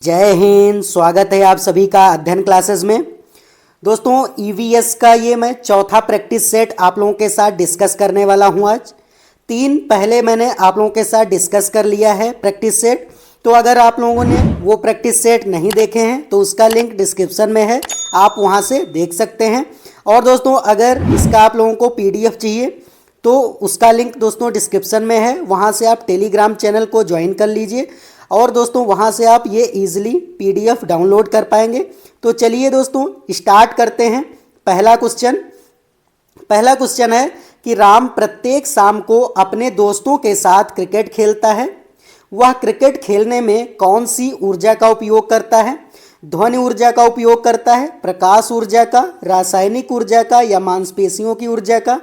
जय हिंद। स्वागत है आप सभी का अध्ययन क्लासेस में। दोस्तों ईवीएस का ये मैं चौथा प्रैक्टिस सेट आप लोगों के साथ डिस्कस करने वाला हूँ। आज तीन पहले मैंने आप लोगों के साथ डिस्कस कर लिया है प्रैक्टिस सेट। तो अगर आप लोगों ने वो प्रैक्टिस सेट नहीं देखे हैं तो उसका लिंक डिस्क्रिप्शन में है, आप वहाँ से देख सकते हैं। और दोस्तों अगर इसका आप लोगों को पीडीएफ चाहिए तो उसका लिंक दोस्तों डिस्क्रिप्शन में है, वहाँ से आप टेलीग्राम चैनल को ज्वाइन कर लीजिए और दोस्तों वहाँ से आप ये इजीली पीडीएफ डाउनलोड कर पाएंगे। तो चलिए दोस्तों स्टार्ट करते हैं। पहला क्वेश्चन है कि राम प्रत्येक शाम को अपने दोस्तों के साथ क्रिकेट खेलता है। वह क्रिकेट खेलने में कौन सी ऊर्जा का उपयोग करता है? ध्वनि ऊर्जा का उपयोग करता है, प्रकाश ऊर्जा का, रासायनिक ऊर्जा का या मांसपेशियों की ऊर्जा का?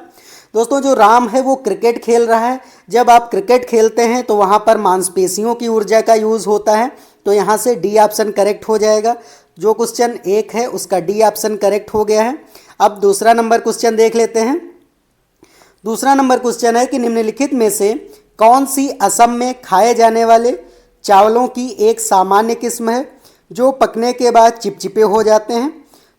दोस्तों जो राम है वो क्रिकेट खेल रहा है। जब आप क्रिकेट खेलते हैं तो वहाँ पर मांसपेशियों की ऊर्जा का यूज़ होता है, तो यहाँ से डी ऑप्शन करेक्ट हो जाएगा। जो क्वेश्चन एक है उसका डी ऑप्शन करेक्ट हो गया है। अब दूसरा नंबर क्वेश्चन देख लेते हैं। दूसरा नंबर क्वेश्चन है कि निम्नलिखित में से कौन सी असम में खाए जाने वाले चावलों की एक सामान्य किस्म है जो पकने के बाद चिपचिपे हो जाते हैं?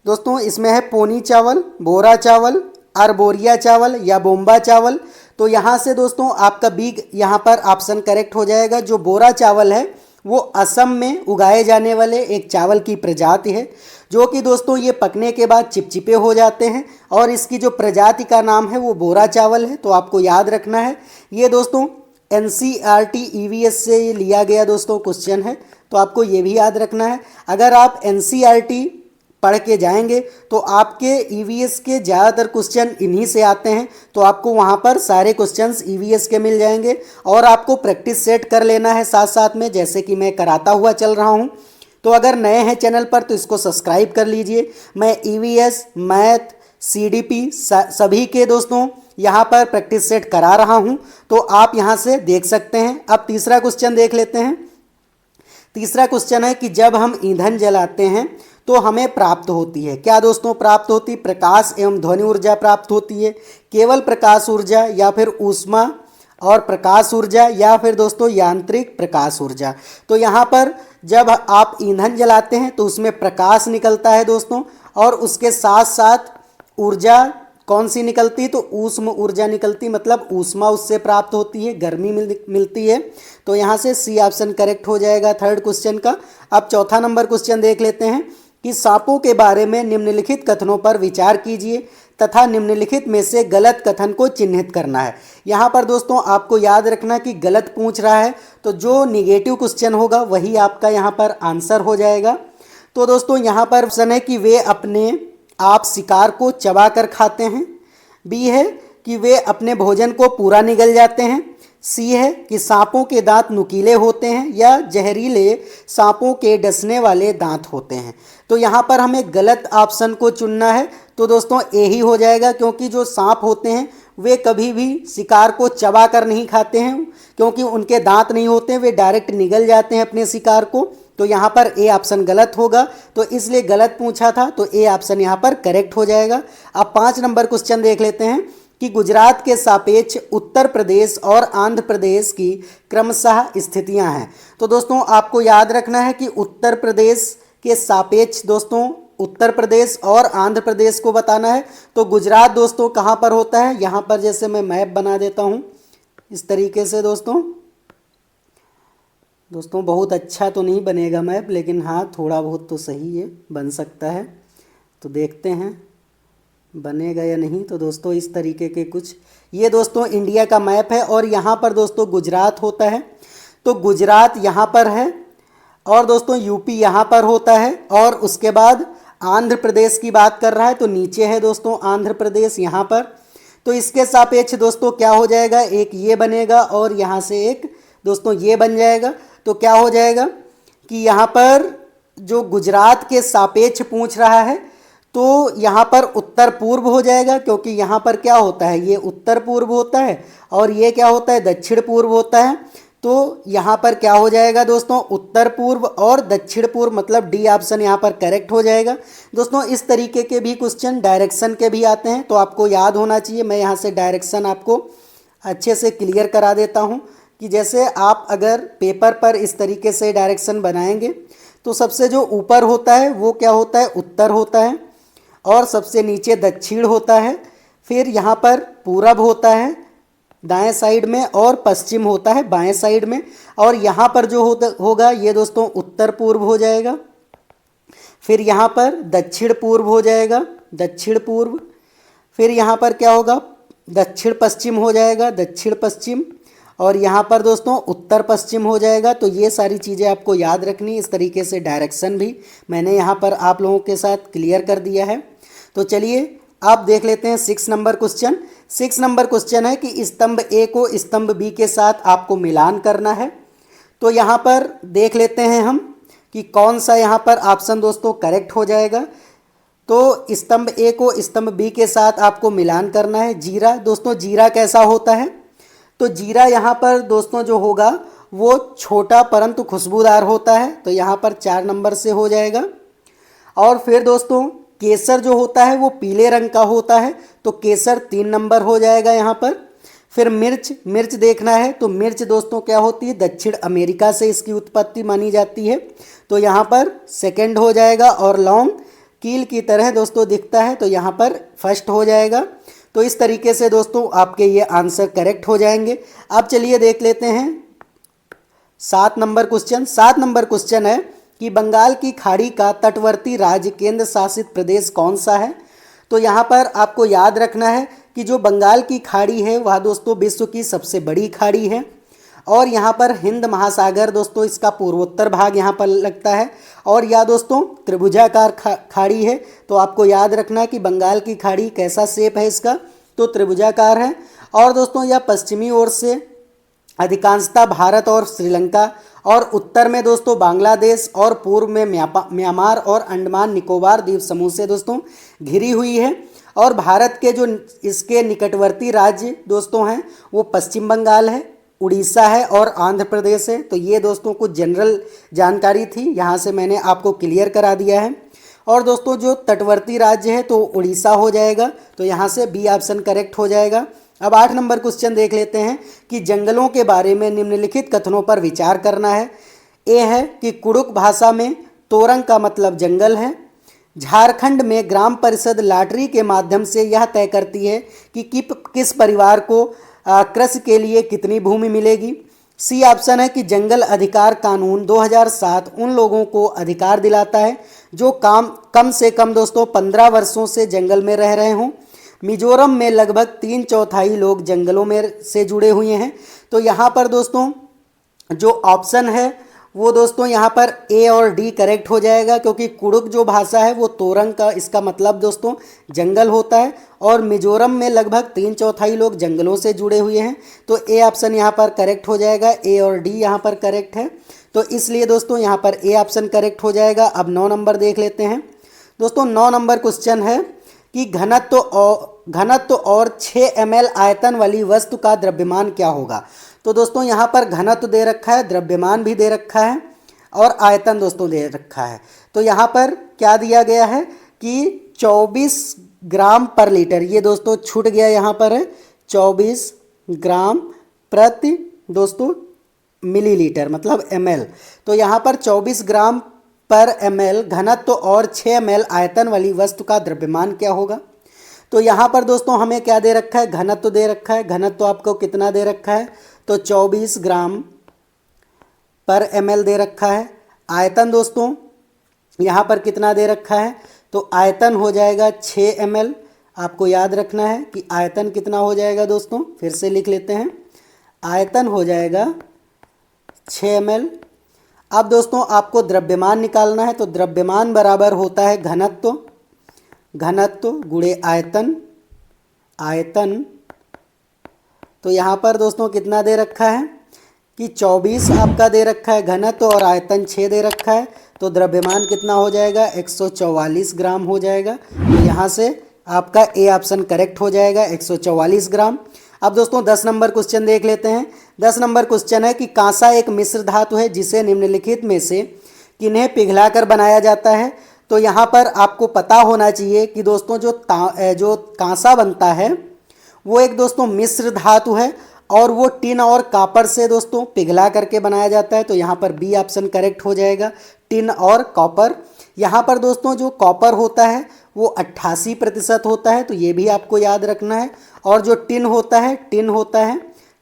दोस्तों इसमें है पोनी चावल, बोरा चावल, अरबोरिया चावल या बोम्बा चावल। तो यहाँ से दोस्तों आपका बी यहाँ पर ऑप्शन करेक्ट हो जाएगा। जो बोरा चावल है वो असम में उगाए जाने वाले एक चावल की प्रजाति है जो कि दोस्तों ये पकने के बाद चिपचिपे हो जाते हैं और इसकी जो प्रजाति का नाम है वो बोरा चावल है। तो आपको याद रखना है, ये दोस्तों एनसीईआरटी ईवीएस से ये लिया गया दोस्तों क्वेश्चन है, तो आपको ये भी याद रखना है। अगर आप एनसीईआरटी पढ़ के जाएंगे तो आपके ईवीएस के ज़्यादातर क्वेश्चन इन्हीं से आते हैं, तो आपको वहाँ पर सारे क्वेश्चंस ईवीएस के मिल जाएंगे और आपको प्रैक्टिस सेट कर लेना है साथ साथ में, जैसे कि मैं कराता हुआ चल रहा हूँ। तो अगर नए हैं चैनल पर तो इसको सब्सक्राइब कर लीजिए। मैं ईवीएस, मैथ, सीडीपी सभी के दोस्तों यहाँ पर प्रैक्टिस सेट करा रहा हूँ, तो आप यहाँ से देख सकते हैं। अब तीसरा क्वेश्चन देख लेते हैं। तीसरा क्वेश्चन है कि जब हम ईंधन जलाते हैं तो हमें प्राप्त होती है क्या? दोस्तों प्राप्त होती प्रकाश एवं ध्वनि ऊर्जा प्राप्त होती है, केवल प्रकाश ऊर्जा या फिर ऊष्मा और प्रकाश ऊर्जा या फिर दोस्तों यांत्रिक प्रकाश ऊर्जा? तो यहाँ पर जब आप ईंधन जलाते हैं तो उसमें प्रकाश निकलता है दोस्तों, और उसके साथ साथ ऊर्जा कौन सी निकलती है? तो ऊष्म ऊर्जा निकलती, मतलब ऊष्मा उससे प्राप्त होती है, गर्मी मिलती है। तो यहाँ से सी ऑप्शन करेक्ट हो जाएगा थर्ड क्वेश्चन का। अब चौथा नंबर क्वेश्चन देख लेते हैं कि सांपों के बारे में निम्नलिखित कथनों पर विचार कीजिए तथा निम्नलिखित में से गलत कथन को चिन्हित करना है। यहाँ पर दोस्तों आपको याद रखना कि गलत पूछ रहा है, तो जो निगेटिव क्वेश्चन होगा वही आपका यहाँ पर आंसर हो जाएगा। तो दोस्तों यहाँ पर ऑप्शन है कि वे अपने आप शिकार को चबा कर खाते हैं, बी है कि वे अपने भोजन को पूरा निगल जाते हैं, सी है कि सांपों के दांत नुकीले होते हैं, या जहरीले सांपों के डसने वाले दांत होते हैं। तो यहाँ पर हमें गलत ऑप्शन को चुनना है, तो दोस्तों ए ही हो जाएगा, क्योंकि जो सांप होते हैं वे कभी भी शिकार को चबा कर नहीं खाते हैं, क्योंकि उनके दांत नहीं होते, वे डायरेक्ट निगल जाते हैं अपने शिकार को। तो यहाँ पर ए ऑप्शन गलत होगा, तो इसलिए गलत पूछा था, तो ए ऑप्शन यहाँ पर करेक्ट हो जाएगा। अब 5 नंबर क्वेश्चन देख लेते हैं कि गुजरात के सापेक्ष उत्तर प्रदेश और आंध्र प्रदेश की क्रमशः स्थितियां हैं। तो दोस्तों आपको याद रखना है कि उत्तर प्रदेश के सापेक्ष दोस्तों उत्तर प्रदेश और आंध्र प्रदेश को बताना है। तो गुजरात दोस्तों कहाँ पर होता है? यहाँ पर जैसे मैं मैप बना देता हूँ इस तरीके से दोस्तों बहुत अच्छा तो नहीं बनेगा मैप, लेकिन हाँ थोड़ा बहुत तो सही है, बन सकता है। तो देखते हैं बनेगा या नहीं। तो दोस्तों इस तरीके के कुछ ये दोस्तों इंडिया का मैप है और यहाँ पर दोस्तों गुजरात होता है। तो गुजरात यहाँ पर है और दोस्तों यूपी यहाँ पर होता है, और उसके बाद आंध्र प्रदेश की बात कर रहा है तो नीचे है दोस्तों आंध्र प्रदेश यहाँ पर। तो इसके सापेक्ष दोस्तों क्या हो जाएगा? एक ये बनेगा और यहाँ से एक दोस्तों ये बन जाएगा। तो क्या हो जाएगा कि यहाँ पर जो गुजरात के सापेक्ष पूछ रहा है तो यहाँ पर उत्तर पूर्व हो जाएगा, क्योंकि यहाँ पर क्या होता है, ये उत्तर पूर्व होता है और ये क्या होता है, दक्षिण पूर्व होता है। तो यहाँ पर क्या हो जाएगा दोस्तों, उत्तर पूर्व और दक्षिण पूर्व, मतलब डी ऑप्शन यहाँ पर करेक्ट हो जाएगा। दोस्तों इस तरीके के भी क्वेश्चन डायरेक्शन के भी आते हैं, तो आपको याद होना चाहिए। मैं यहाँ से डायरेक्शन आपको अच्छे से क्लियर करा देता हूँ कि जैसे आप अगर पेपर पर इस तरीके से डायरेक्शन बनाएंगे तो सबसे जो ऊपर होता है वो क्या होता है, उत्तर होता है, और सबसे नीचे दक्षिण होता है, फिर यहाँ पर पूरब होता है दाएं साइड में, और पश्चिम होता है बाएं साइड में, और यहाँ पर जो होगा ये दोस्तों उत्तर पूर्व हो जाएगा, फिर यहाँ पर दक्षिण पूर्व हो जाएगा, दक्षिण पूर्व, फिर यहाँ पर क्या होगा, दक्षिण पश्चिम हो जाएगा, दक्षिण पश्चिम, और यहाँ पर दोस्तों उत्तर पश्चिम हो जाएगा। तो ये सारी चीज़ें आपको याद रखनी, इस तरीके से डायरेक्शन भी मैंने यहाँ पर आप लोगों के साथ क्लियर कर दिया है। तो चलिए आप देख लेते हैं 6 नंबर क्वेश्चन। 6 नंबर क्वेश्चन है कि स्तंभ ए को स्तंभ बी के साथ आपको मिलान करना है। तो यहाँ पर देख लेते हैं हम कि कौन सा यहाँ पर ऑप्शन दोस्तों करेक्ट हो जाएगा। तो स्तंभ ए को स्तंभ बी के साथ आपको मिलान करना है। जीरा, दोस्तों जीरा कैसा होता है, तो जीरा यहाँ पर दोस्तों जो होगा वो छोटा परंतु खुशबूदार होता है, तो यहाँ पर 4 नंबर से हो जाएगा। और फिर दोस्तों केसर जो होता है वो पीले रंग का होता है, तो केसर 3 नंबर हो जाएगा यहाँ पर। फिर मिर्च, मिर्च देखना है, तो मिर्च दोस्तों क्या होती है, दक्षिण अमेरिका से इसकी उत्पत्ति मानी जाती है, तो यहाँ पर सेकंड हो जाएगा। और लौंग कील की तरह दोस्तों दिखता है, तो यहाँ पर फर्स्ट हो जाएगा। तो इस तरीके से दोस्तों आपके ये आंसर करेक्ट हो जाएंगे। अब चलिए देख लेते हैं 7 नंबर क्वेश्चन। 7 नंबर क्वेश्चन है कि बंगाल की खाड़ी का तटवर्ती राज्य केंद्र शासित प्रदेश कौन सा है। तो यहाँ पर आपको याद रखना है कि जो बंगाल की खाड़ी है वह दोस्तों विश्व की सबसे बड़ी खाड़ी है, और यहाँ पर हिंद महासागर दोस्तों इसका पूर्वोत्तर भाग यहाँ पर लगता है, और यह दोस्तों त्रिभुजाकार खाड़ी है। तो आपको याद रखना है कि बंगाल की खाड़ी कैसा शेप है इसका, तो त्रिभुजाकार है। और दोस्तों यह पश्चिमी ओर से अधिकांशतः भारत और श्रीलंका, और उत्तर में दोस्तों बांग्लादेश, और पूर्व में म्यांमार और अंडमान निकोबार द्वीप समूह से दोस्तों घिरी हुई है। और भारत के जो इसके निकटवर्ती राज्य दोस्तों हैं वो पश्चिम बंगाल है, उड़ीसा है और आंध्र प्रदेश है। तो ये दोस्तों कुछ जनरल जानकारी थी, यहाँ से मैंने आपको क्लियर करा दिया है। और दोस्तों जो तटवर्ती राज्य है तो उड़ीसा हो जाएगा, तो यहाँ से बी ऑप्शन करेक्ट हो जाएगा। अब 8 नंबर क्वेश्चन देख लेते हैं कि जंगलों के बारे में निम्नलिखित कथनों पर विचार करना है। ए है कि कुड़ुक भाषा में तोरंग का मतलब जंगल है। झारखंड में ग्राम परिषद लॉटरी के माध्यम से यह तय करती है कि किस परिवार को कृषि के लिए कितनी भूमि मिलेगी। सी ऑप्शन है कि जंगल अधिकार कानून 2007 उन लोगों को अधिकार दिलाता है जो कम से कम दोस्तों 15 वर्षों से जंगल में रह रहे हों। मिजोरम में लगभग 3/4 लोग जंगलों में से जुड़े हुए हैं। तो यहाँ पर दोस्तों जो ऑप्शन है वो दोस्तों यहाँ पर ए और डी करेक्ट हो जाएगा, क्योंकि कुड़ुक जो भाषा है वो तोरंग का इसका मतलब दोस्तों जंगल होता है, और मिजोरम में लगभग 3/4 लोग जंगलों से जुड़े हुए हैं। तो ए ऑप्शन यहाँ पर करेक्ट हो जाएगा, ए और डी यहाँ पर करेक्ट है, तो इसलिए दोस्तों यहाँ पर ए ऑप्शन करेक्ट हो जाएगा। अब 9 नंबर देख लेते हैं दोस्तों। 9 नंबर क्वेश्चन है कि घनत्व और 6 ml आयतन वाली वस्तु का द्रव्यमान क्या होगा। तो दोस्तों यहाँ पर घनत्व दे रखा है, द्रव्यमान भी दे रखा है, और आयतन दोस्तों दे रखा है। तो यहाँ पर क्या दिया गया है कि 24 ग्राम पर लीटर, ये दोस्तों छूट गया, यहाँ पर है 24 ग्राम प्रति दोस्तों मिलीलीटर मतलब ml। तो यहाँ पर 24 ग्राम पर ml घनत्व और 6 ml आयतन वाली वस्तु का द्रव्यमान क्या होगा। तो यहाँ पर दोस्तों हमें क्या दे रखा है, घनत्व दे रखा है। घनत्व आपको कितना दे रखा है, तो 24 ग्राम पर ml दे रखा है। आयतन दोस्तों यहाँ पर कितना दे रखा है, तो आयतन हो जाएगा 6 ml। आपको याद रखना है कि आयतन कितना हो जाएगा दोस्तों, फिर से लिख लेते हैं, आयतन हो जाएगा 6 ml। अब दोस्तों आपको द्रव्यमान निकालना है, तो द्रव्यमान बराबर होता है घनत्व, घनत्व गुणे आयतन, आयतन। तो यहाँ पर दोस्तों कितना दे रखा है कि 24 आपका दे रखा है घनत्व, और आयतन 6 दे रखा है, तो द्रव्यमान कितना हो जाएगा 144 ग्राम हो जाएगा। तो यहाँ से आपका ए ऑप्शन करेक्ट हो जाएगा 144 ग्राम। अब दोस्तों 10 नंबर क्वेश्चन देख लेते हैं। 10 नंबर क्वेश्चन है कि कांसा एक मिश्र धातु है जिसे निम्नलिखित में से किन्हें पिघलाकर बनाया जाता है। तो यहाँ पर आपको पता होना चाहिए कि दोस्तों जो कांसा बनता है वो एक दोस्तों मिश्र धातु है, और वो टिन और कॉपर से दोस्तों पिघला करके बनाया जाता है। तो यहाँ पर बी ऑप्शन करेक्ट हो जाएगा, टिन और कॉपर। यहाँ पर दोस्तों जो कॉपर होता है वो 88% होता है, तो ये भी आपको याद रखना है। और जो टिन होता है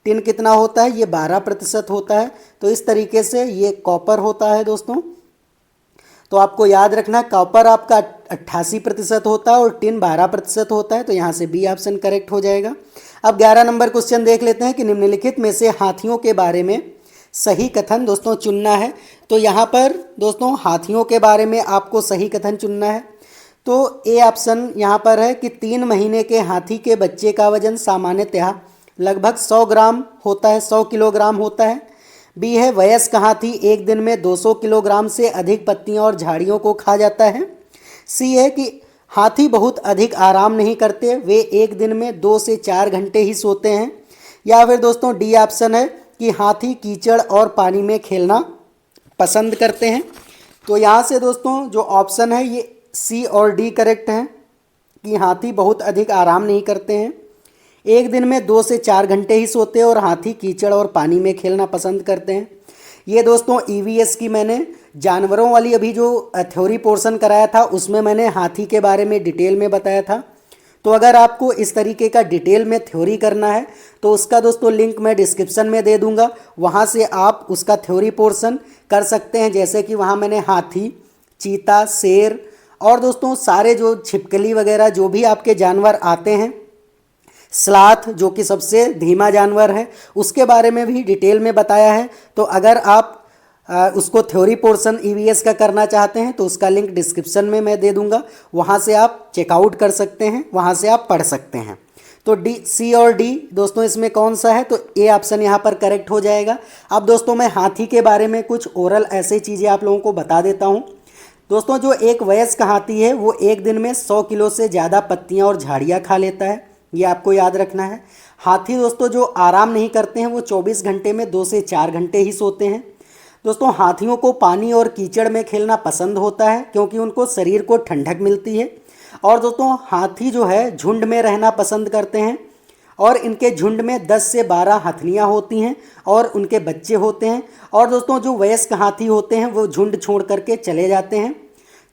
टिन कितना होता है, ये 12% होता है। तो इस तरीके से ये कॉपर होता है दोस्तों। तो आपको याद रखना, कॉपर आपका 88% होता है और टिन 12% होता है। तो यहाँ से बी ऑप्शन करेक्ट हो जाएगा। अब 11 नंबर क्वेश्चन देख लेते हैं कि निम्नलिखित में से हाथियों के बारे में सही कथन दोस्तों चुनना है। तो यहाँ पर दोस्तों हाथियों के बारे में आपको सही कथन चुनना है। तो ए ऑप्शन यहाँ पर है कि 3 महीने के हाथी के बच्चे का वजन सामान्यतः लगभग 100 ग्राम होता है, 100 किलोग्राम होता है। बी है वयस्क हाथी एक दिन में 200 किलोग्राम से अधिक पत्तियां और झाड़ियों को खा जाता है। सी है कि हाथी बहुत अधिक आराम नहीं करते, वे एक दिन में 2 से 4 घंटे ही सोते हैं। या फिर दोस्तों डी ऑप्शन है कि हाथी कीचड़ और पानी में खेलना पसंद करते हैं। तो यहाँ से दोस्तों जो ऑप्शन है ये सी और डी करेक्ट हैं कि हाथी बहुत अधिक आराम नहीं करते हैं, एक दिन में 2 से 4 घंटे ही सोते हैं और हाथी कीचड़ और पानी में खेलना पसंद करते हैं। ये दोस्तों ईवीएस की मैंने जानवरों वाली अभी जो थ्योरी पोर्शन कराया था उसमें मैंने हाथी के बारे में डिटेल में बताया था। तो अगर आपको इस तरीके का डिटेल में थ्योरी करना है तो उसका दोस्तों लिंक मैं डिस्क्रिप्शन में दे दूंगा, वहाँ से आप उसका थ्योरी पोर्शन कर सकते हैं। जैसे कि वहाँ मैंने हाथी, चीता, शेर और दोस्तों सारे जो छिपकली वगैरह जो भी आपके जानवर आते हैं, स्लाथ जो कि सबसे धीमा जानवर है, उसके बारे में भी डिटेल में बताया है। तो अगर आप उसको थ्योरी पोर्शन ईवीएस का करना चाहते हैं तो उसका लिंक डिस्क्रिप्शन में मैं दे दूंगा, वहाँ से आप चेकआउट कर सकते हैं, वहाँ से आप पढ़ सकते हैं। तो डी, सी और डी दोस्तों इसमें कौन सा है, तो ए ऑप्शन यहाँ पर करेक्ट हो जाएगा। अब दोस्तों मैं हाथी के बारे में कुछ ओरल ऐसे चीज़ें आप लोगों को बता देता हूँ। दोस्तों जो एक वयस्क हाथी है वो एक दिन में 100 किलो से ज़्यादा पत्तियाँ और झाड़ियाँ खा लेता है, ये आपको याद रखना है। हाथी दोस्तों जो आराम नहीं करते हैं वो 24 घंटे में 2 से 4 घंटे ही सोते हैं। दोस्तों हाथियों को पानी और कीचड़ में खेलना पसंद होता है क्योंकि उनको शरीर को ठंडक मिलती है। और दोस्तों हाथी जो है झुंड में रहना पसंद करते हैं और इनके झुंड में 10 से 12 हथनियाँ होती हैं और उनके बच्चे होते हैं। और दोस्तों जो वयस्क हाथी होते हैं वो झुंड छोड़ करके चले जाते हैं।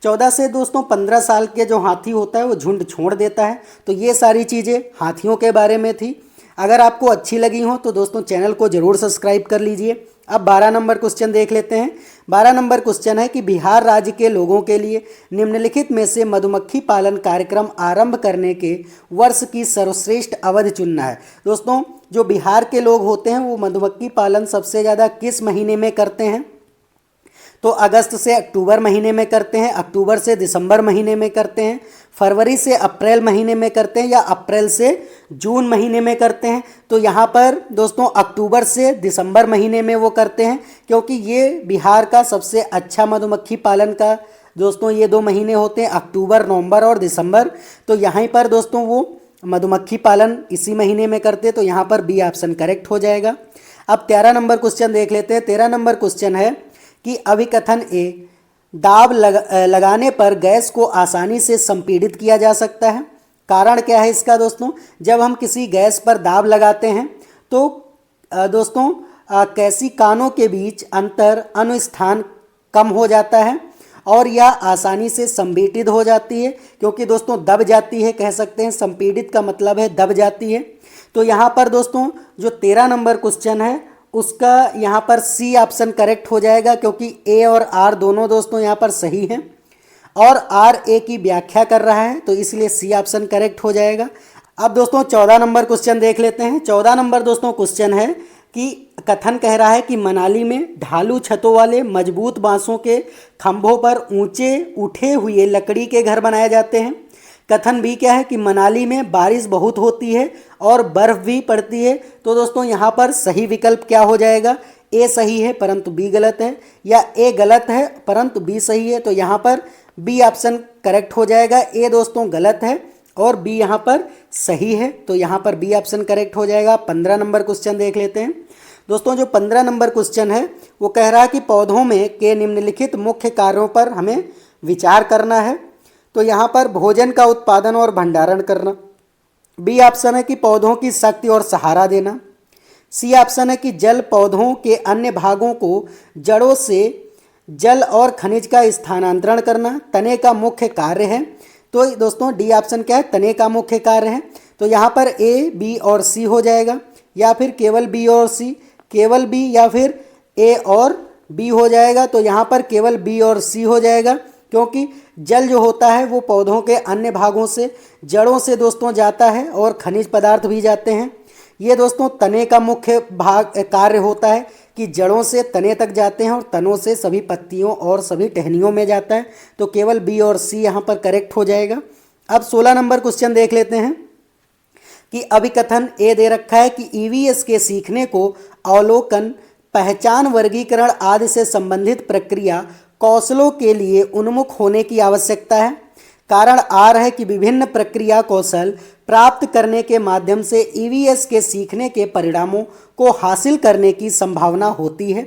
14 से दोस्तों 15 साल के जो हाथी होता है वो झुंड छोड़ देता है। तो ये सारी चीज़ें हाथियों के बारे में थी। अगर आपको अच्छी लगी हो तो दोस्तों चैनल को ज़रूर सब्सक्राइब कर लीजिए। अब 12 नंबर क्वेश्चन देख लेते हैं। 12 नंबर क्वेश्चन है कि बिहार राज्य के लोगों के लिए निम्नलिखित में से मधुमक्खी पालन कार्यक्रम आरंभ करने के वर्ष की सर्वश्रेष्ठ अवधि चुनना है। दोस्तों जो बिहार के लोग होते हैं वो मधुमक्खी पालन सबसे ज़्यादा किस महीने में करते हैं, तो अगस्त से अक्टूबर महीने में करते हैं, अक्टूबर से दिसंबर महीने में करते हैं, फरवरी से अप्रैल महीने में करते हैं या अप्रैल से जून महीने में करते हैं। तो यहाँ पर दोस्तों अक्टूबर से दिसंबर महीने में वो करते हैं क्योंकि ये बिहार का सबसे अच्छा मधुमक्खी पालन का दोस्तों ये 2 महीने होते हैं, अक्टूबर, नवंबर और दिसंबर। तो यहाँ पर दोस्तों वो मधुमक्खी पालन इसी महीने में करते हैं। तो यहाँ पर बी ऑप्शन करेक्ट हो जाएगा। अब 13 नंबर क्वेश्चन देख लेते हैं। 13 नंबर क्वेश्चन है कि अभिकथन ए दाब लगाने पर गैस को आसानी से संपीड़ित किया जा सकता है। कारण क्या है इसका दोस्तों, जब हम किसी गैस पर दाब लगाते हैं तो दोस्तों केशिकाओं के बीच अंतर अनुस्थान कम हो जाता है और यह आसानी से संपीड़ित हो जाती है क्योंकि दोस्तों दब जाती है, कह सकते हैं संपीड़ित का मतलब है दब जाती है। तो यहाँ पर दोस्तों जो 13 नंबर क्वेश्चन है उसका यहाँ पर सी ऑप्शन करेक्ट हो जाएगा क्योंकि ए और आर दोनों दोस्तों यहाँ पर सही हैं और आर ए की व्याख्या कर रहा है, तो इसलिए सी ऑप्शन करेक्ट हो जाएगा। अब दोस्तों 14 नंबर क्वेश्चन देख लेते हैं। 14 नंबर दोस्तों क्वेश्चन है कि कथन कह रहा है कि मनाली में ढालू छतों वाले मजबूत बांसों के खंभों पर ऊंचे उठे हुए लकड़ी के घर बनाए जाते हैं। कथन भी क्या है कि मनाली में बारिश बहुत होती है और बर्फ़ भी पड़ती है। तो दोस्तों यहाँ पर सही विकल्प क्या हो जाएगा, ए सही है परंतु बी गलत है, या ए गलत है परंतु बी सही है। तो यहाँ पर बी ऑप्शन करेक्ट हो जाएगा। ए दोस्तों गलत है और बी यहाँ पर सही है, तो यहाँ पर बी ऑप्शन करेक्ट हो जाएगा। 15 नंबर क्वेश्चन देख लेते हैं। दोस्तों जो 15 नंबर क्वेश्चन है वो कह रहा है कि पौधों में के निम्नलिखित मुख्य कार्यों पर हमें विचार करना है। तो यहाँ पर भोजन का उत्पादन और भंडारण करना, बी ऑप्शन है कि पौधों की शक्ति और सहारा देना, सी ऑप्शन है कि जल पौधों के अन्य भागों को जड़ों से जल और खनिज का स्थानांतरण करना तने का मुख्य कार्य है। तो दोस्तों डी ऑप्शन क्या है, तने का मुख्य कार्य है। तो यहाँ पर ए, बी और सी हो जाएगा, या फिर केवल बी और सी, केवल बी या फिर ए और बी हो जाएगा। तो यहाँ पर केवल बी और सी हो जाएगा, क्योंकि जल जो होता है वो पौधों के अन्य भागों से जड़ों से दोस्तों जाता है और खनिज पदार्थ भी जाते हैं। ये दोस्तों तने का मुख्य भाग कार्य होता है कि जड़ों से तने तक जाते हैं और तनों से सभी पत्तियों और सभी टहनियों में जाता है। तो केवल बी और सी यहाँ पर करेक्ट हो जाएगा। अब 16 नंबर क्वेश्चन देख लेते हैं कि अभिकथन ए दे रखा है कि ईवीएस के सीखने को अवलोकन, पहचान, वर्गीकरण आदि से संबंधित प्रक्रिया कौशलों के लिए उन्मुख होने की आवश्यकता है। कारण आर है कि विभिन्न प्रक्रिया कौशल प्राप्त करने के माध्यम से ईवीएस के सीखने के परिणामों को हासिल करने की संभावना होती है।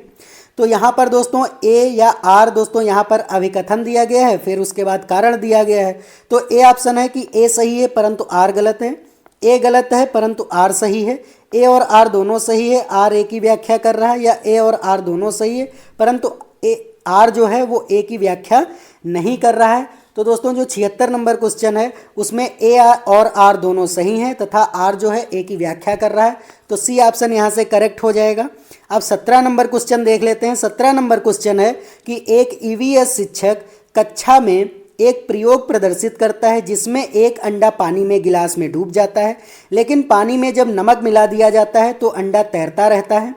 तो यहाँ पर दोस्तों ए या आर दोस्तों यहाँ पर अभिकथन दिया गया है, फिर उसके बाद कारण दिया गया है। तो ए ऑप्शन है कि ए सही है परंतु आर गलत है, ए गलत है परंतु आर सही है, ए और आर दोनों सही है, आर ए की व्याख्या कर रहा है, या ए और आर दोनों सही है परंतु आर जो है वो ए की व्याख्या नहीं कर रहा है। तो दोस्तों जो 76 नंबर क्वेश्चन है उसमें ए और आर दोनों सही हैं तथा आर जो है ए की व्याख्या कर रहा है। तो सी ऑप्शन यहाँ से करेक्ट हो जाएगा। अब 17 नंबर क्वेश्चन देख लेते हैं। 17 नंबर क्वेश्चन है कि एक ईवीएस शिक्षक कक्षा में एक प्रयोग प्रदर्शित करता है जिसमें एक अंडा पानी में गिलास में डूब जाता है, लेकिन पानी में जब नमक मिला दिया जाता है तो अंडा तैरता रहता है।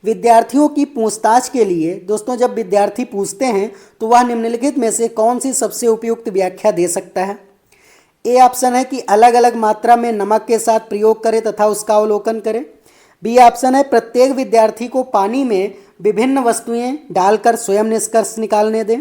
विद्यार्थियों की पूछताछ के लिए दोस्तों जब विद्यार्थी पूछते हैं तो वह निम्नलिखित में से कौन सी सबसे उपयुक्त व्याख्या दे सकता है। ए ऑप्शन है कि अलग अलग मात्रा में नमक के साथ प्रयोग करें तथा उसका अवलोकन करें। बी ऑप्शन है प्रत्येक विद्यार्थी को पानी में विभिन्न वस्तुएं डालकर स्वयं निष्कर्ष निकालने दें।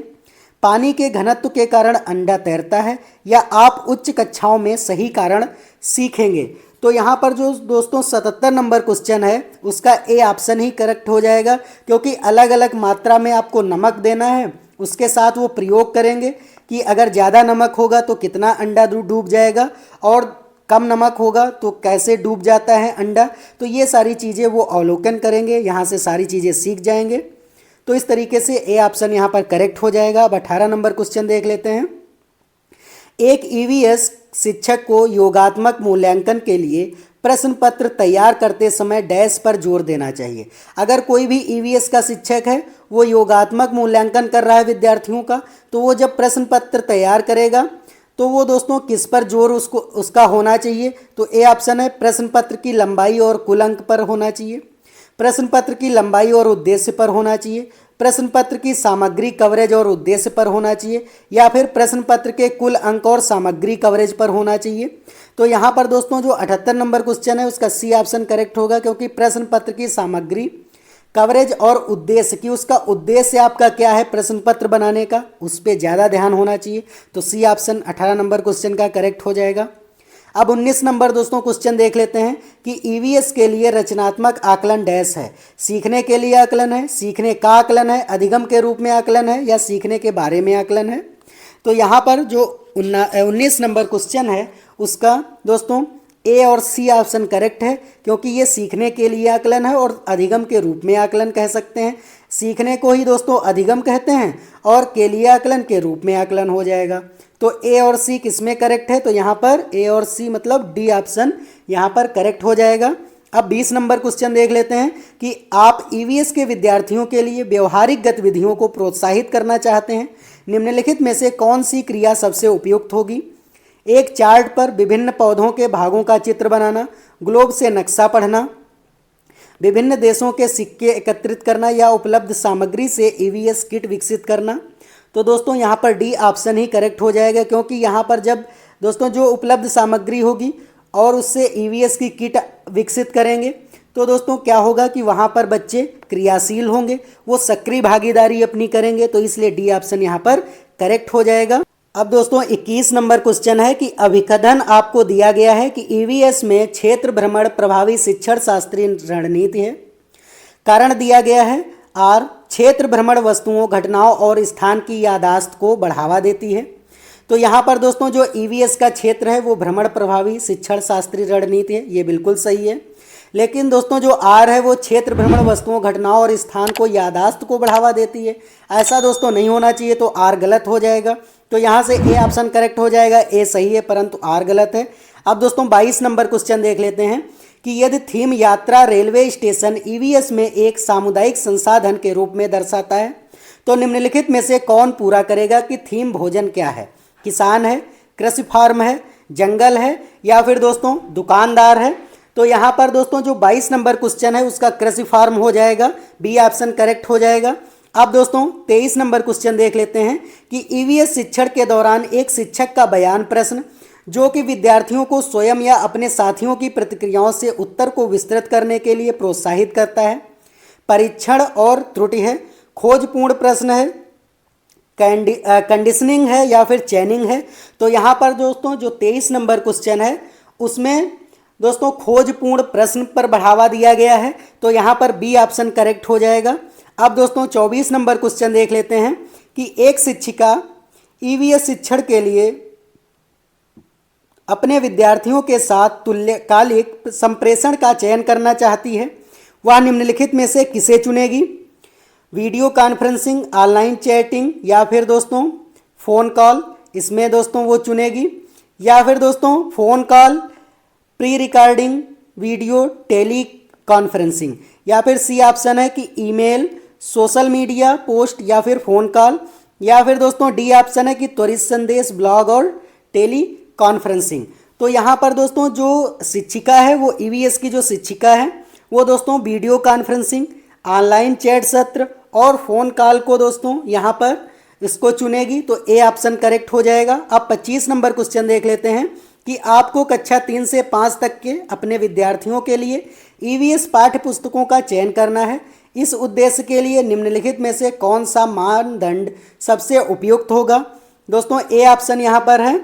पानी के घनत्व के कारण अंडा तैरता है, या आप उच्च कक्षाओं में सही कारण सीखेंगे। तो यहाँ पर जो दोस्तों 77 नंबर क्वेश्चन है उसका ए ऑप्शन ही करेक्ट हो जाएगा, क्योंकि अलग अलग मात्रा में आपको नमक देना है, उसके साथ वो प्रयोग करेंगे कि अगर ज़्यादा नमक होगा तो कितना अंडा डूब जाएगा और कम नमक होगा तो कैसे डूब जाता है अंडा। तो ये सारी चीज़ें वो अवलोकन करेंगे, यहाँ से सारी चीज़ें सीख जाएंगे। तो इस तरीके से ए ऑप्शन यहाँ पर करेक्ट हो जाएगा। अब 18 नंबर क्वेश्चन देख लेते हैं। एक ईवीएस शिक्षक को योगात्मक मूल्यांकन के लिए प्रश्न पत्र तैयार करते समय डैश पर जोर देना चाहिए। अगर कोई भी ईवीएस का शिक्षक है वो योगात्मक मूल्यांकन कर रहा है विद्यार्थियों का, तो वो जब प्रश्न पत्र तैयार करेगा तो वो दोस्तों किस पर जोर उसका होना चाहिए। तो ए ऑप्शन है प्रश्न पत्र की लंबाई और कुल अंक पर होना चाहिए, प्रश्न पत्र की लंबाई और उद्देश्य पर होना चाहिए, प्रश्न पत्र की सामग्री कवरेज और उद्देश्य पर होना चाहिए, या फिर प्रश्न पत्र के कुल अंक और सामग्री कवरेज पर होना चाहिए। तो यहाँ पर दोस्तों जो 78 नंबर क्वेश्चन है उसका सी ऑप्शन करेक्ट होगा, क्योंकि प्रश्न पत्र की सामग्री कवरेज और उद्देश्य की, उसका उद्देश्य आपका क्या है प्रश्न पत्र बनाने का, उस पर ज़्यादा ध्यान होना चाहिए। तो सी ऑप्शन 18 नंबर क्वेश्चन का करेक्ट हो जाएगा। अब 19 नंबर दोस्तों क्वेश्चन देख लेते हैं कि ईवीएस के लिए रचनात्मक आकलन डैश है। सीखने के लिए आकलन है, सीखने का आकलन है, अधिगम के रूप में आकलन है, या सीखने के बारे में आकलन है। तो यहाँ पर जो 19 नंबर क्वेश्चन है उसका दोस्तों ए और सी ऑप्शन करेक्ट है, क्योंकि ये सीखने के लिए आकलन है और अधिगम के रूप में आकलन कह सकते हैं। सीखने को ही दोस्तों अधिगम कहते हैं और के लिए आकलन के रूप में आकलन हो जाएगा। तो ए और सी किसमें करेक्ट है, तो यहाँ पर ए और सी मतलब डी ऑप्शन यहाँ पर करेक्ट हो जाएगा। अब 20 नंबर क्वेश्चन देख लेते हैं कि आप ईवीएस के विद्यार्थियों के लिए व्यवहारिक गतिविधियों को प्रोत्साहित करना चाहते हैं। निम्नलिखित में से कौन सी क्रिया सबसे उपयुक्त होगी। एक चार्ट पर विभिन्न पौधों के भागों का चित्र बनाना, ग्लोब से नक्शा पढ़ना, विभिन्न देशों के सिक्के एकत्रित करना, या उपलब्ध सामग्री से ईवीएस किट विकसित करना। तो दोस्तों यहाँ पर डी ऑप्शन ही करेक्ट हो जाएगा, क्योंकि यहाँ पर जब दोस्तों जो उपलब्ध सामग्री होगी और उससे ईवीएस की किट विकसित करेंगे तो दोस्तों क्या होगा कि वहाँ पर बच्चे क्रियाशील होंगे, वो सक्रिय भागीदारी अपनी करेंगे। तो इसलिए डी ऑप्शन यहाँ पर करेक्ट हो जाएगा। अब दोस्तों 21 नंबर क्वेश्चन है कि अभिकथन आपको दिया गया है कि ईवीएस में क्षेत्र भ्रमण प्रभावी शिक्षण शास्त्रीय रणनीति है। कारण दिया गया है आर, क्षेत्र भ्रमण वस्तुओं, घटनाओं और स्थान की याददाश्त को बढ़ावा देती है। तो यहाँ पर दोस्तों जो ईवीएस का क्षेत्र है वो भ्रमण प्रभावी शिक्षण शास्त्रीय रणनीति है, ये बिल्कुल सही है। लेकिन दोस्तों जो आर है वो क्षेत्र भ्रमण वस्तुओं घटनाओं और स्थान को यादाश्त को बढ़ावा देती है। ऐसा दोस्तों नहीं होना चाहिए, तो आर गलत हो जाएगा। तो यहाँ से ए ऑप्शन करेक्ट हो जाएगा, ए सही है परंतु आर गलत है। अब दोस्तों 22 नंबर क्वेश्चन देख लेते हैं कि यदि थीम यात्रा रेलवे स्टेशन ईवीएस में एक सामुदायिक संसाधन के रूप में दर्शाता है तो निम्नलिखित में से कौन पूरा करेगा कि थीम भोजन क्या है? किसान है, कृषि फार्म है, जंगल है या फिर दोस्तों दुकानदार है? तो यहाँ पर दोस्तों जो 22 नंबर क्वेश्चन है उसका कृषि फार्म हो जाएगा, बी ऑप्शन करेक्ट हो जाएगा। अब दोस्तों 23 नंबर क्वेश्चन देख लेते हैं कि ईवीएस शिक्षण के दौरान एक शिक्षक का बयान प्रश्न जो कि विद्यार्थियों को स्वयं या अपने साथियों की प्रतिक्रियाओं से उत्तर को विस्तृत करने के लिए प्रोत्साहित करता है, परीक्षण और त्रुटि है, खोजपूर्ण प्रश्न है, कंडीशनिंग है या फिर चैनिंग है? तो यहाँ पर दोस्तों जो 23 नंबर क्वेश्चन है उसमें दोस्तों खोजपूर्ण प्रश्न पर बढ़ावा दिया गया है, तो यहाँ पर बी ऑप्शन करेक्ट हो जाएगा। अब दोस्तों 24 नंबर क्वेश्चन देख लेते हैं कि एक शिक्षिका ईवीएस शिक्षण के लिए अपने विद्यार्थियों के साथ तुल्यकालिक संप्रेषण का चयन करना चाहती है, वह निम्नलिखित में से किसे चुनेगी? वीडियो कॉन्फ्रेंसिंग, ऑनलाइन चैटिंग या फिर दोस्तों फ़ोन कॉल? इसमें दोस्तों वो चुनेगी या फिर दोस्तों phone call, pre recording video, teleconferencing या फिर सी ऑप्शन है कि ईमेल, सोशल मीडिया पोस्ट या फिर फ़ोन कॉल या फिर दोस्तों डी ऑप्शन है कि त्वरित संदेश, ब्लॉग और टेली कॉन्फ्रेंसिंग। तो यहाँ पर दोस्तों जो शिक्षिका है वो ईवीएस की जो शिक्षिका है वो दोस्तों वीडियो कॉन्फ्रेंसिंग, ऑनलाइन चैट सत्र और फ़ोन कॉल को दोस्तों यहाँ पर इसको चुनेगी, तो ए ऑप्शन करेक्ट हो जाएगा। अब 25 नंबर क्वेश्चन देख लेते हैं कि आपको कक्षा 3 से 5 तक के अपने विद्यार्थियों के लिए ईवीएस पाठ्य पुस्तकों का चयन करना है। इस उद्देश्य के लिए निम्नलिखित में से कौन सा मानदंड सबसे उपयुक्त होगा? दोस्तों ए ऑप्शन यहाँ पर है,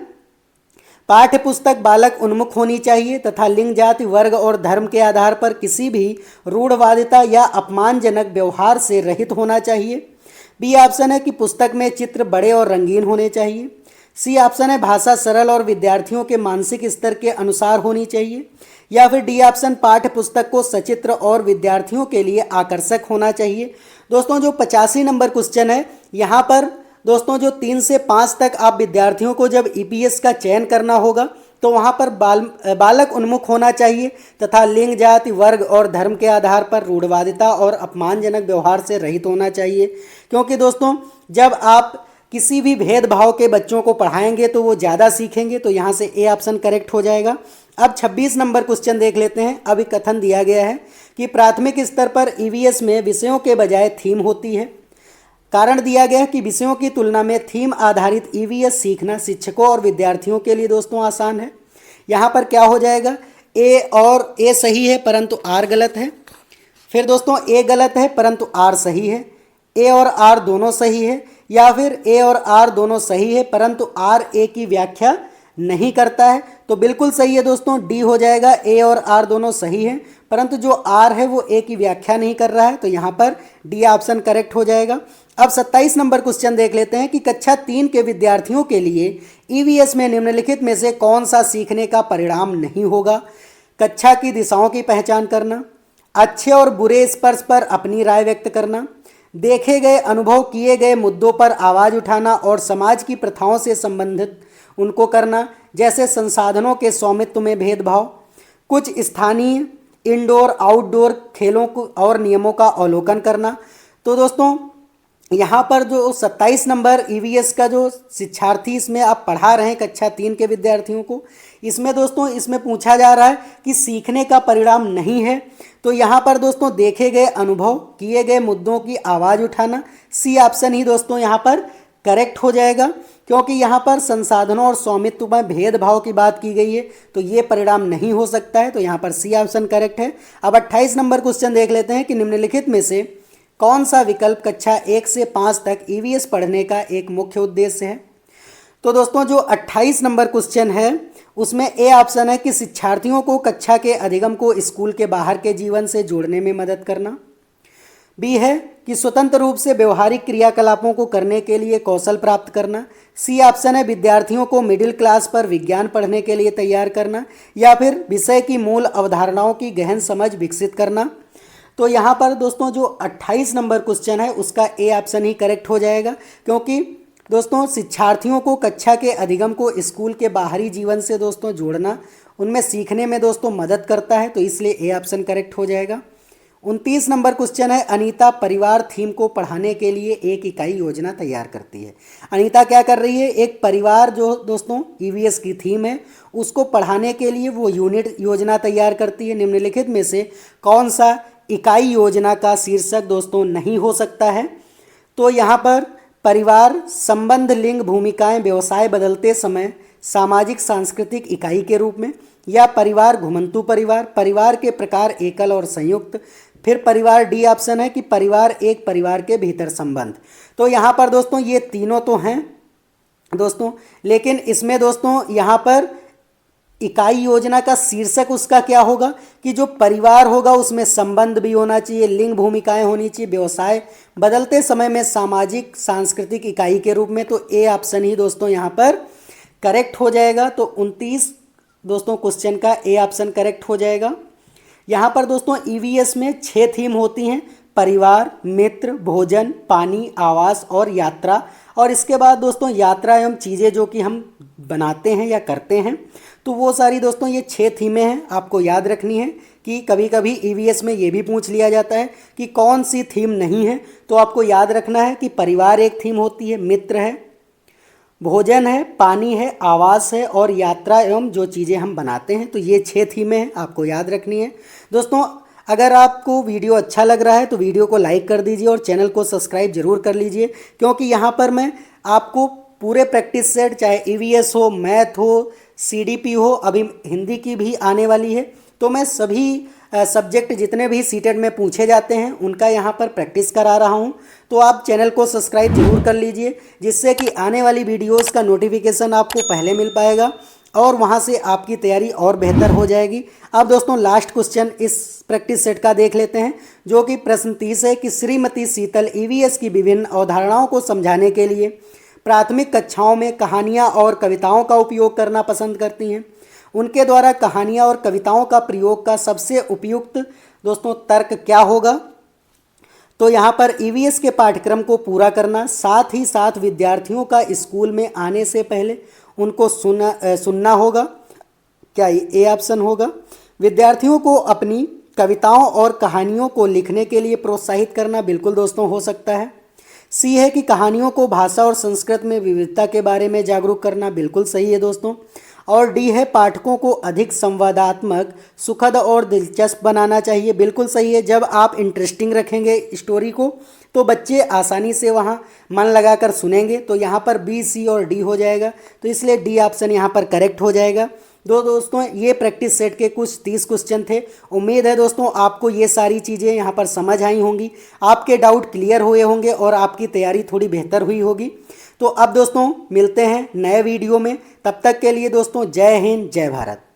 पाठ्य पुस्तक बालक उन्मुख होनी चाहिए तथा लिंग, जाति, वर्ग और धर्म के आधार पर किसी भी रूढ़वादिता या अपमानजनक व्यवहार से रहित होना चाहिए। बी ऑप्शन है कि पुस्तक में चित्र बड़े और रंगीन होने चाहिए। सी ऑप्शन है भाषा सरल और विद्यार्थियों के मानसिक स्तर के अनुसार होनी चाहिए या फिर डी ऑप्शन पाठ्य पुस्तक को सचित्र और विद्यार्थियों के लिए आकर्षक होना चाहिए। दोस्तों जो 85 नंबर क्वेश्चन है यहाँ पर दोस्तों जो 3 से 5 तक आप विद्यार्थियों को जब ईपीएस का चयन करना होगा तो वहाँ पर बालक उन्मुख होना चाहिए तथा लिंग, जाति, वर्ग और धर्म के आधार पर रूढ़वादिता और अपमानजनक व्यवहार से रहित होना चाहिए, क्योंकि दोस्तों जब आप किसी भी भेदभाव के बच्चों को पढ़ाएंगे तो वो ज़्यादा सीखेंगे, तो यहाँ से ए ऑप्शन करेक्ट हो जाएगा। अब 26 नंबर क्वेश्चन देख लेते हैं। अभी कथन दिया गया है कि प्राथमिक स्तर पर ईवीएस में विषयों के बजाय थीम होती है। कारण दिया गया है कि विषयों की तुलना में थीम आधारित ईवीएस सीखना शिक्षकों और विद्यार्थियों के लिए दोस्तों आसान है। यहाँ पर क्या हो जाएगा? ए और ए सही है परंतु आर गलत है। फिर दोस्तों ए गलत है परंतु आर सही है। ए और आर दोनों सही है या फिर ए और आर दोनों सही है परंतु आर ए की व्याख्या नहीं करता है। तो बिल्कुल सही है दोस्तों, डी हो जाएगा। ए और आर दोनों सही हैं परंतु जो आर है वो ए की व्याख्या नहीं कर रहा है, तो यहाँ पर डी ऑप्शन करेक्ट हो जाएगा। अब 27 नंबर क्वेश्चन देख लेते हैं कि कक्षा 3 के विद्यार्थियों के लिए ईवीएस में निम्नलिखित में से कौन सा सीखने का परिणाम नहीं होगा? कक्षा की दिशाओं की पहचान करना, अच्छे और बुरे स्पर्श पर अपनी राय व्यक्त करना, देखे गए अनुभव किए गए मुद्दों पर आवाज़ उठाना और समाज की प्रथाओं से संबंधित उनको करना, जैसे संसाधनों के स्वामित्व में भेदभाव, कुछ स्थानीय इंडोर आउटडोर खेलों को और नियमों का अवलोकन करना। तो दोस्तों यहाँ पर जो 27 नंबर ईवीएस का जो शिक्षार्थी इसमें आप पढ़ा रहे हैं कक्षा 3 के विद्यार्थियों को, इसमें दोस्तों इसमें पूछा जा रहा है कि सीखने का परिणाम नहीं है। तो यहाँ पर दोस्तों देखे गए अनुभव किए गए मुद्दों की आवाज़ उठाना, सी ऑप्शन ही दोस्तों यहाँ पर करेक्ट हो जाएगा, क्योंकि यहाँ पर संसाधनों और स्वामित्व में भेदभाव की बात की गई है, तो ये परिणाम नहीं हो सकता है, तो यहाँ पर सी ऑप्शन करेक्ट है। अब 28 नंबर क्वेश्चन देख लेते हैं कि निम्नलिखित में से कौन सा विकल्प कक्षा 1 से 5 तक ईवीएस पढ़ने का एक मुख्य उद्देश्य है? तो दोस्तों जो 28 नंबर क्वेश्चन है उसमें ए ऑप्शन है कि शिक्षार्थियों को कक्षा के अधिगम को स्कूल के बाहर के जीवन से जोड़ने में मदद करना। बी है कि स्वतंत्र रूप से व्यवहारिक क्रियाकलापों को करने के लिए कौशल प्राप्त करना। सी ऑप्शन है विद्यार्थियों को मिडिल क्लास पर विज्ञान पढ़ने के लिए तैयार करना, या फिर विषय की मूल अवधारणाओं की गहन समझ विकसित करना। तो यहाँ पर दोस्तों जो 28 नंबर क्वेश्चन है उसका ए ऑप्शन ही करेक्ट हो जाएगा, क्योंकि दोस्तों शिक्षार्थियों को कक्षा के अधिगम को स्कूल के बाहरी जीवन से दोस्तों जोड़ना उनमें सीखने में दोस्तों मदद करता है, तो इसलिए ए ऑप्शन करेक्ट हो जाएगा। 29 नंबर क्वेश्चन है अनीता परिवार थीम को पढ़ाने के लिए एक इकाई योजना तैयार करती है। अनीता क्या कर रही है, एक परिवार जो दोस्तों ईवीएस की थीम है उसको पढ़ाने के लिए वो यूनिट योजना तैयार करती है। निम्नलिखित में से कौन सा इकाई योजना का शीर्षक दोस्तों नहीं हो सकता है? तो यहाँ पर परिवार संबंध लिंग भूमिकाएं व्यवसाय बदलते समय सामाजिक सांस्कृतिक इकाई के रूप में, या परिवार घुमंतु परिवार, परिवार के प्रकार एकल और संयुक्त, फिर परिवार डी ऑप्शन है कि परिवार एक परिवार के भीतर संबंध। तो यहाँ पर दोस्तों ये तीनों तो हैं दोस्तों, लेकिन इसमें दोस्तों यहाँ पर इकाई योजना का शीर्षक उसका क्या होगा कि जो परिवार होगा उसमें संबंध भी होना चाहिए, लिंग भूमिकाएं होनी चाहिए, व्यवसाय बदलते समय में सामाजिक सांस्कृतिक इकाई के रूप में। तो ए ऑप्शन ही दोस्तों यहाँ पर करेक्ट हो जाएगा। तो 29 दोस्तों क्वेश्चन का ए ऑप्शन करेक्ट हो जाएगा। यहाँ पर दोस्तों ईवीएस में 6 थीम होती हैं, परिवार, मित्र, भोजन, पानी, आवास और यात्रा। और इसके बाद दोस्तों यात्रा एवं चीज़ें जो कि हम बनाते हैं या करते हैं, तो वो सारी दोस्तों ये 6 थीमें हैं। आपको याद रखनी है कि कभी कभी ईवीएस में ये भी पूछ लिया जाता है कि कौन सी थीम नहीं है, तो आपको याद रखना है कि परिवार एक थीम होती है, मित्र है, भोजन है, पानी है, आवास है और यात्रा एवं जो चीज़ें हम बनाते हैं। तो ये 6 थीमें हैं, आपको याद रखनी है दोस्तों। अगर आपको वीडियो अच्छा लग रहा है तो वीडियो को लाइक कर दीजिए और चैनल को सब्सक्राइब जरूर कर लीजिए, क्योंकि यहाँ पर मैं आपको पूरे प्रैक्टिस सेट, चाहे ईवीएस हो, मैथ हो, सीडीपी हो, अभी हिंदी की भी आने वाली है, तो मैं सभी सब्जेक्ट जितने भी सीटेट में पूछे जाते हैं उनका यहाँ पर प्रैक्टिस करा रहा हूँ। तो आप चैनल को सब्सक्राइब जरूर कर लीजिए, जिससे कि आने वाली वीडियोस का नोटिफिकेशन आपको पहले मिल पाएगा और वहाँ से आपकी तैयारी और बेहतर हो जाएगी। अब दोस्तों लास्ट क्वेश्चन इस प्रैक्टिस सेट का देख लेते हैं, जो कि प्रश्न 30 है कि श्रीमती शीतल ईवीएस की विभिन्न अवधारणाओं को समझाने के लिए प्राथमिक कक्षाओं में कहानियाँ और कविताओं का उपयोग करना पसंद करती हैं। उनके द्वारा कहानियाँ और कविताओं का प्रयोग का सबसे उपयुक्त दोस्तों तर्क क्या होगा? तो यहाँ पर ईवीएस के पाठ्यक्रम को पूरा करना, साथ ही साथ विद्यार्थियों का स्कूल में आने से पहले उनको सुनना होगा। क्या ए ऑप्शन होगा? विद्यार्थियों को अपनी कविताओं और कहानियों को लिखने के लिए प्रोत्साहित करना, बिल्कुल दोस्तों हो सकता है। सी है कि कहानियों को भाषा और संस्कृत में विविधता के बारे में जागरूक करना, बिल्कुल सही है दोस्तों। और डी है पाठकों को अधिक संवादात्मक, सुखद और दिलचस्प बनाना चाहिए, बिल्कुल सही है। जब आप इंटरेस्टिंग रखेंगे स्टोरी को तो बच्चे आसानी से वहाँ मन लगाकर सुनेंगे। तो यहाँ पर बी, सी और डी हो जाएगा, तो इसलिए डी ऑप्शन यहाँ पर करेक्ट हो जाएगा। दोस्तों ये प्रैक्टिस सेट के कुछ 30 क्वेश्चन थे। उम्मीद है दोस्तों आपको ये सारी चीज़ें यहाँ पर समझ आई होंगी, आपके डाउट क्लियर हुए होंगे और आपकी तैयारी थोड़ी बेहतर हुई होगी। तो अब दोस्तों मिलते हैं नए वीडियो में, तब तक के लिए दोस्तों जय हिंद, जय भारत।